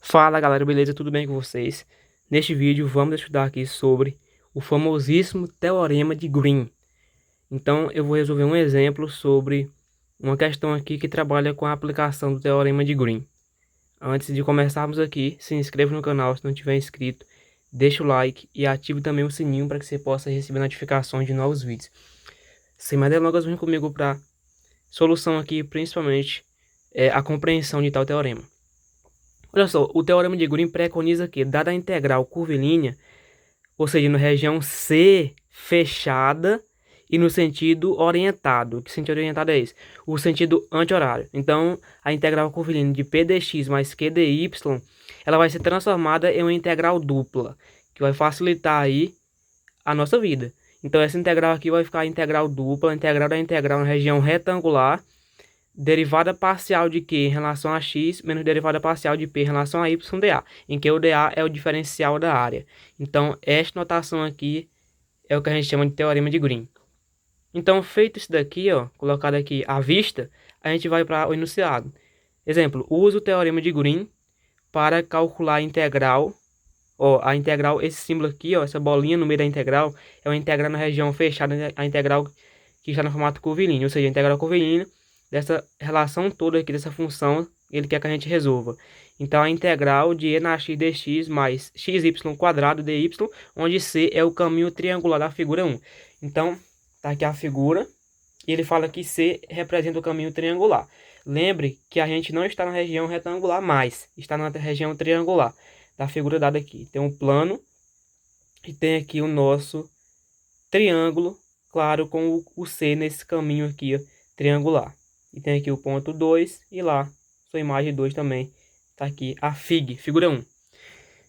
Fala galera, beleza? Tudo bem com vocês? Neste vídeo vamos estudar aqui sobre o famosíssimo Teorema de Green. Então eu vou resolver um exemplo sobre uma questão aqui que trabalha com a aplicação do Teorema de Green. Antes de começarmos aqui, se inscreva no canal se não tiver inscrito, deixa o like e ative também o sininho para que você possa receber notificações de novos vídeos. Sem mais delongas, vem comigo para solução aqui, principalmente a compreensão de tal teorema. Olha só, o Teorema de Green preconiza que, dada a integral curvilínea, ou seja, na região C fechada e no sentido orientado. Que sentido orientado é esse? O sentido anti-horário. Então, a integral curvilínea de P dx mais Q dy, ela vai ser transformada em uma integral dupla, que vai facilitar aí a nossa vida. Então, essa integral aqui vai ficar a integral dupla, a integral da integral na região retangular, derivada parcial de Q em relação a x menos derivada parcial de P em relação a y dA, em que o dA é o diferencial da área. Então, esta notação aqui é o que a gente chama de Teorema de Green. Então, feito isso daqui, ó, colocado aqui à vista, a gente vai para o enunciado. Exemplo, usa o Teorema de Green para calcular a integral. Ó, a integral, esse símbolo aqui, ó, essa bolinha no meio da integral, é uma integral na região fechada, a integral que está no formato curvilíneo, ou seja, a integral curvilínea dessa relação toda aqui, dessa função, ele quer que a gente resolva. Então, a integral de e na x dx mais xy quadrado dy, onde c é o caminho triangular da figura 1. Então, tá aqui a figura, e ele fala que c representa o caminho triangular. Lembre que a gente não está na região retangular mais, está na região triangular da figura dada aqui. Tem um plano e tem aqui o nosso triângulo, claro, com o C nesse caminho aqui, ó, triangular. E tem aqui o ponto 2 e lá, sua imagem 2 também. Tá aqui a figura 1.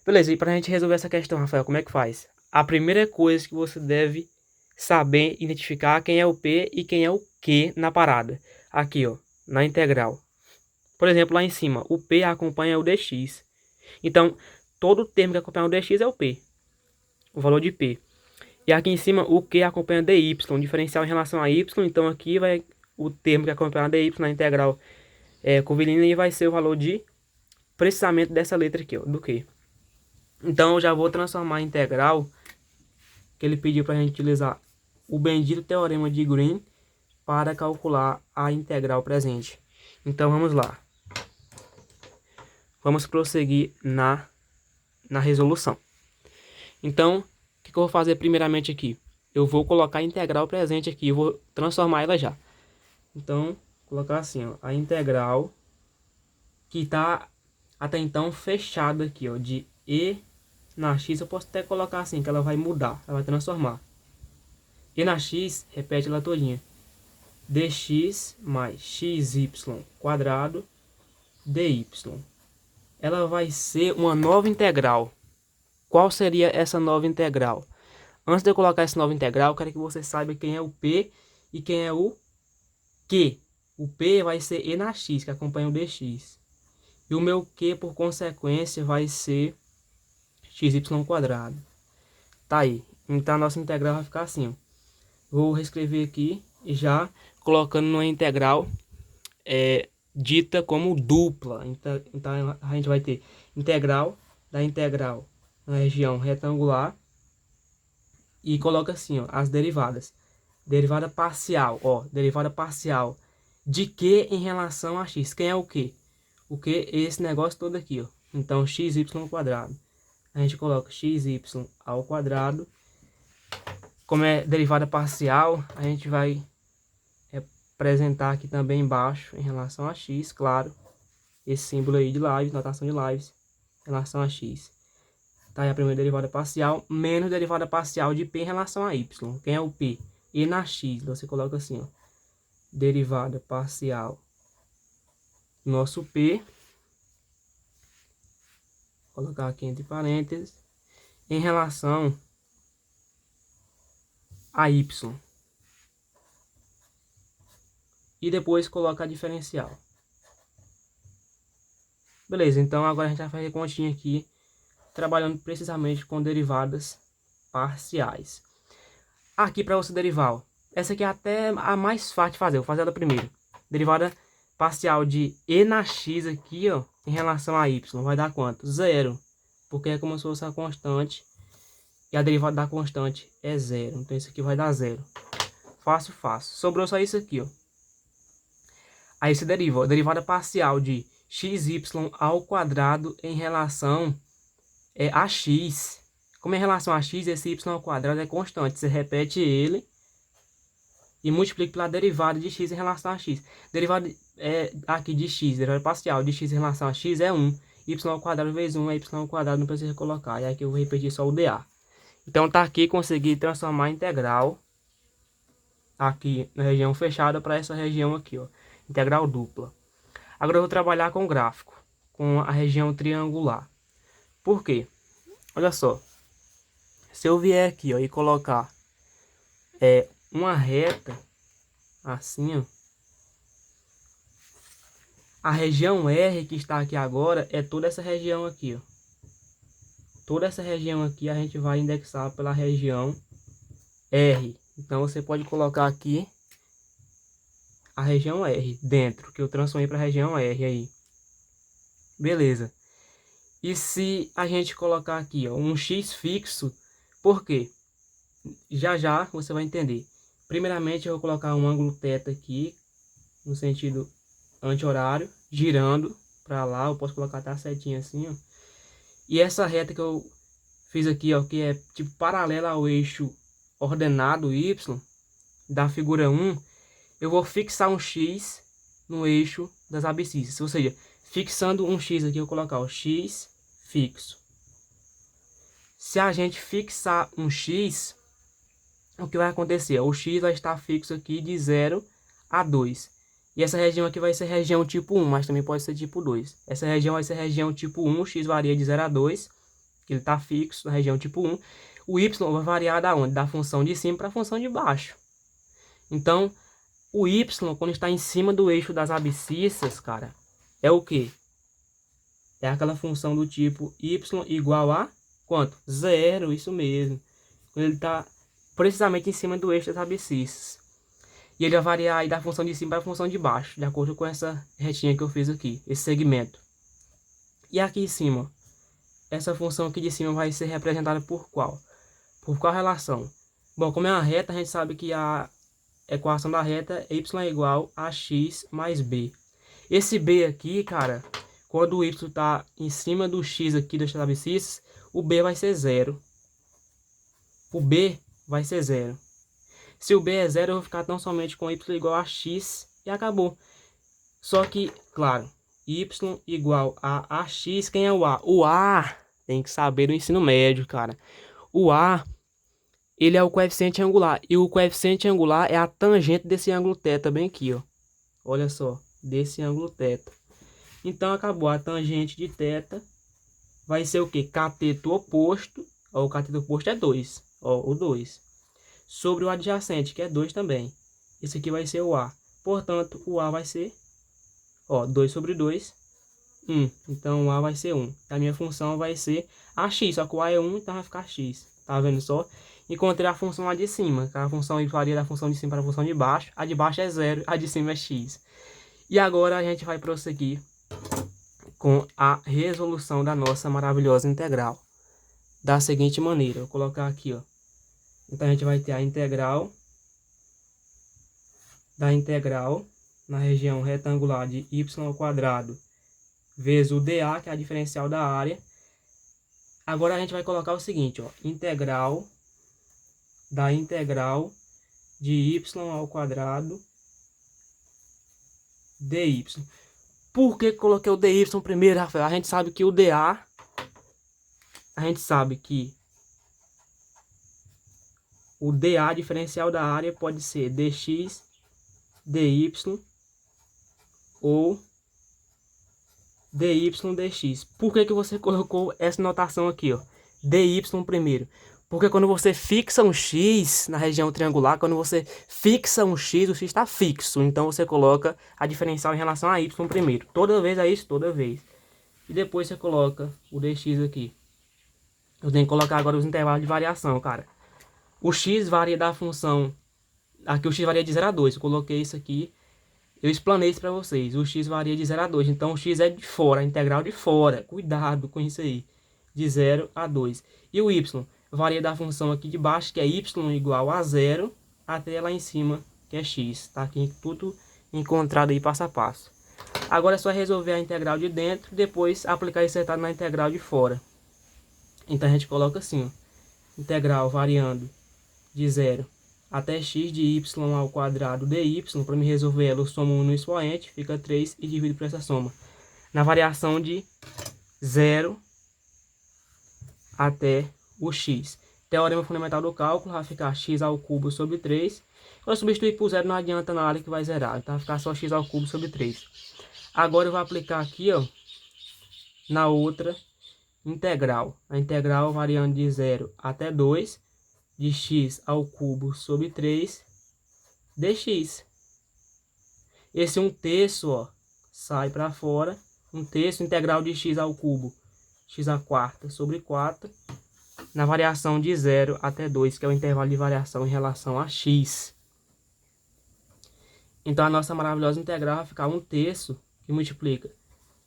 Beleza, e para a gente resolver essa questão, Rafael, como é que faz? A primeira coisa que você deve saber identificar quem é o P e quem é o Q na parada. Aqui, ó, na integral. Por exemplo, lá em cima, o P acompanha o dx. Então, todo termo que acompanha o dx é o P, o valor de P. E aqui em cima, o Q acompanha dy, diferencial em relação a y. Então, aqui vai o termo que acompanha dy na integral curvilínea e vai ser o valor de precisamente dessa letra aqui, ó, do Q. Então, eu já vou transformar a integral que ele pediu para a gente utilizar o bendito Teorema de Green para calcular a integral presente. Então, vamos lá. Vamos prosseguir na resolução. Então, o que eu vou fazer primeiramente aqui? Eu vou colocar a integral presente aqui, eu vou transformar ela já. Então, colocar assim, ó, a integral que está até então fechada aqui, ó, de e na x, eu posso até colocar assim, que ela vai mudar, ela vai transformar. E na x, repete ela todinha. Dx mais xy quadrado dy. Ela vai ser uma nova integral. Qual seria essa nova integral? Antes de eu colocar essa nova integral, eu quero que você saiba quem é o P e quem é o Q. O P vai ser e na x, que acompanha o dx. E o meu Q, por consequência, vai ser xy quadrado. Tá aí. Então, a nossa integral vai ficar assim, ó. Vou reescrever aqui, já colocando numa integral dita como dupla. Então, a gente vai ter integral da integral na região retangular. E coloca assim, ó, as derivadas. Derivada parcial, ó, derivada parcial de Q em relação a x. Quem é o Q? O Q é esse negócio todo aqui, ó. Então, xy quadrado. A gente coloca xy ao quadrado. Como é derivada parcial, a gente vai representar aqui também embaixo em relação a x, claro. Esse símbolo aí de Lives, notação de Lives, em relação a x. Tá aí a primeira derivada parcial, menos derivada parcial de P em relação a y. Quem é o P? E na x, então você coloca assim, ó. Derivada parcial nosso P. Vou colocar aqui entre parênteses. Em relação a y. E depois coloca a diferencial. Beleza, então agora a gente vai fazer continha aqui, trabalhando precisamente com derivadas parciais. Aqui para você derivar, ó, essa aqui é até a mais fácil de fazer, vou fazer ela primeiro. Derivada parcial de e na x aqui, ó, em relação a y vai dar quanto? Zero. Porque é como se fosse a constante. E a derivada da constante é zero. Então isso aqui vai dar zero. Fácil, fácil. Sobrou só isso aqui, ó. Aí você deriva, ó, derivada parcial de xy ao quadrado em relação a x. Como em relação a x, esse y ao quadrado é constante. Você repete ele e multiplica pela derivada de x em relação a x. Derivada aqui de x, derivada parcial de x em relação a x é 1. Y ao quadrado vezes 1 é y ao quadrado, não precisa colocar. E aqui eu vou repetir só o dA. Então tá aqui, consegui transformar a integral aqui na região fechada para essa região aqui, ó. Integral dupla. Agora eu vou trabalhar com o gráfico, com a região triangular. Por quê? Olha só. Se eu vier aqui, ó, e colocar uma reta assim, ó, a região R que está aqui agora é toda essa região aqui, ó. Toda essa região aqui a gente vai indexar pela região R. Então você pode colocar aqui a região R dentro, que eu transformei para a região R aí. Beleza. E se a gente colocar aqui, ó, um X fixo, por quê? Já já você vai entender. Primeiramente eu vou colocar um ângulo θ aqui, no sentido anti-horário, girando para lá. Eu posso colocar até a setinha assim, ó. E essa reta que eu fiz aqui, ó, que é tipo paralela ao eixo ordenado Y, da figura 1, eu vou fixar um X no eixo das abscissas. Ou seja, fixando um X aqui, eu vou colocar o X fixo. Se a gente fixar um X, o que vai acontecer? O X vai estar fixo aqui de 0 a 2. E essa região aqui vai ser região tipo 1, mas também pode ser tipo 2. Essa região vai ser região tipo 1, o X varia de 0 a 2, que ele está fixo na região tipo 1. O Y vai variar da onde? Da função de cima para a função de baixo. Então, o Y, quando está em cima do eixo das abscissas, cara, é o quê? É aquela função do tipo y igual a quanto? Zero, isso mesmo. Quando ele está precisamente em cima do eixo das abscissas. E ele vai variar aí da função de cima para a função de baixo, de acordo com essa retinha que eu fiz aqui, esse segmento. E aqui em cima, essa função aqui de cima vai ser representada por qual? Por qual relação? Bom, como é uma reta, a gente sabe que a equação da reta é y igual a x mais b. Esse b aqui, cara, quando o y está em cima do x aqui das abscissas, o b vai ser zero. O b vai ser zero. Se o b é zero, eu vou ficar tão somente com y igual a x e acabou. Só que, claro, y igual a ax, quem é o a? O a tem que saber do ensino médio, cara. O a, ele é o coeficiente angular. E o coeficiente angular é a tangente desse ângulo θ, bem aqui, ó. Olha só, desse ângulo θ. Então, acabou. A tangente de θ vai ser o quê? Cateto oposto. Ó, o cateto oposto é 2. Ó, o 2. Sobre o adjacente, que é 2 também. Esse aqui vai ser o A. Portanto, o A vai ser, ó, 2 sobre 2, 1. Então, o A vai ser 1. A minha função vai ser a x, só que o A é 1, então vai ficar x. Tá vendo só? Encontrei a função lá de cima, que a função varia da função de cima para a função de baixo. A de baixo é 0, a de cima é x. E agora a gente vai prosseguir com a resolução da nossa maravilhosa integral. Da seguinte maneira, eu vou colocar aqui, ó. Então, a gente vai ter a integral da integral na região retangular de y ao quadrado vezes o dA, que é a diferencial da área. Agora, a gente vai colocar o seguinte, ó. Integral da integral de y ao quadrado dy. Por que coloquei o dy primeiro, Rafael? A gente sabe que o dA, a gente sabe que o dA diferencial da área pode ser dx, dy ou dy dx. Por que que você colocou essa notação aqui, ó? Dy primeiro. Porque quando você fixa um x na região triangular, quando você fixa um x, o x está fixo. Então você coloca a diferencial em relação a y primeiro. Toda vez é isso, toda vez. E depois você coloca o dx aqui. Eu tenho que colocar agora os intervalos de variação, cara. O x varia da função... Aqui o x varia de 0 a 2. Eu coloquei isso aqui. Eu explanei isso para vocês. O x varia de 0 a 2. Então o x é de fora, a integral de fora. Cuidado com isso aí. De 0 a 2. E o y varia da função aqui de baixo, que é y igual a 0, até lá em cima, que é x. Tá aqui tudo encontrado aí passo a passo. Agora é só resolver a integral de dentro e depois aplicar esse resultado na integral de fora. Então a gente coloca assim, ó, integral variando de 0 até x de y ao quadrado dy. Para me resolver ela, eu somo 1 no expoente, fica 3 e divido por essa soma. Na variação de 0 até o x. Teorema fundamental do cálculo vai ficar x ao cubo sobre 3. Quando eu substituir por 0 não adianta na área que vai zerar. Então vai ficar só x ao cubo sobre 3. Agora eu vou aplicar aqui, ó, na outra integral. A integral variando de 0 até 2 de x ao cubo sobre 3 dx. Esse 1/3, ó, sai para fora. 1/3 integral de x ao cubo, x à quarta sobre 4. Na variação de 0 até 2, que é o intervalo de variação em relação a x. Então a nossa maravilhosa integral vai ficar 1/3, que multiplica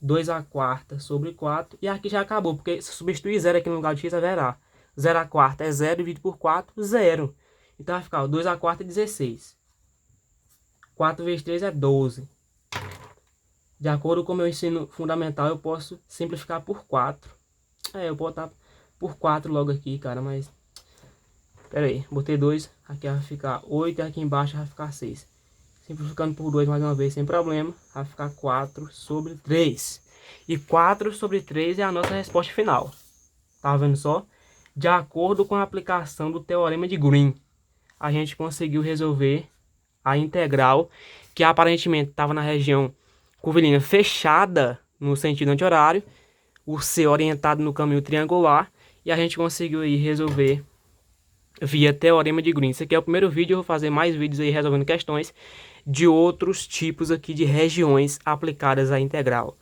2 à quarta sobre 4. E aqui já acabou, porque se substituir 0 aqui no lugar de x, vai zerar. 0 à quarta é 0, dividido por 4, 0. Então vai ficar 2 à quarta é 16. 4 vezes 3 é 12. De acordo com o meu ensino fundamental, eu posso simplificar por 4. Eu vou botar por 4 logo aqui, cara, mas... Pera aí, botei 2, aqui vai ficar 8 e aqui embaixo vai ficar 6. Simplificando por 2 mais uma vez, sem problema, vai ficar 4 sobre 3. E 4 sobre 3 é a nossa resposta final. Tá vendo só? De acordo com a aplicação do teorema de Green, a gente conseguiu resolver a integral, que aparentemente estava na região curvilínea fechada no sentido anti-horário, o C orientado no caminho triangular, e a gente conseguiu aí resolver via teorema de Green. Esse aqui é o primeiro vídeo, eu vou fazer mais vídeos aí resolvendo questões de outros tipos aqui de regiões aplicadas à integral.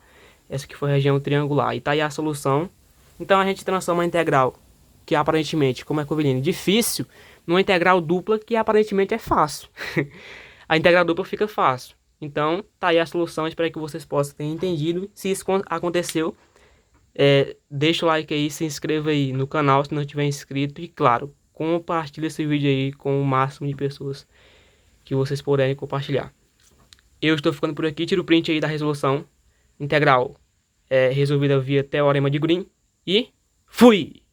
Essa aqui foi a região triangular, e tá aí a solução. Então a gente transforma a integral, que aparentemente, como é curvilínea, difícil, numa integral dupla, que aparentemente é fácil. A integral dupla fica fácil. Então, tá aí a solução. Espero que vocês possam ter entendido. Se isso aconteceu, deixa o like aí, se inscreva aí no canal se não tiver inscrito. E claro, compartilha esse vídeo aí com o máximo de pessoas que vocês puderem compartilhar. Eu estou ficando por aqui. Tiro o print aí da resolução. Integral resolvida via teorema de Green. E fui!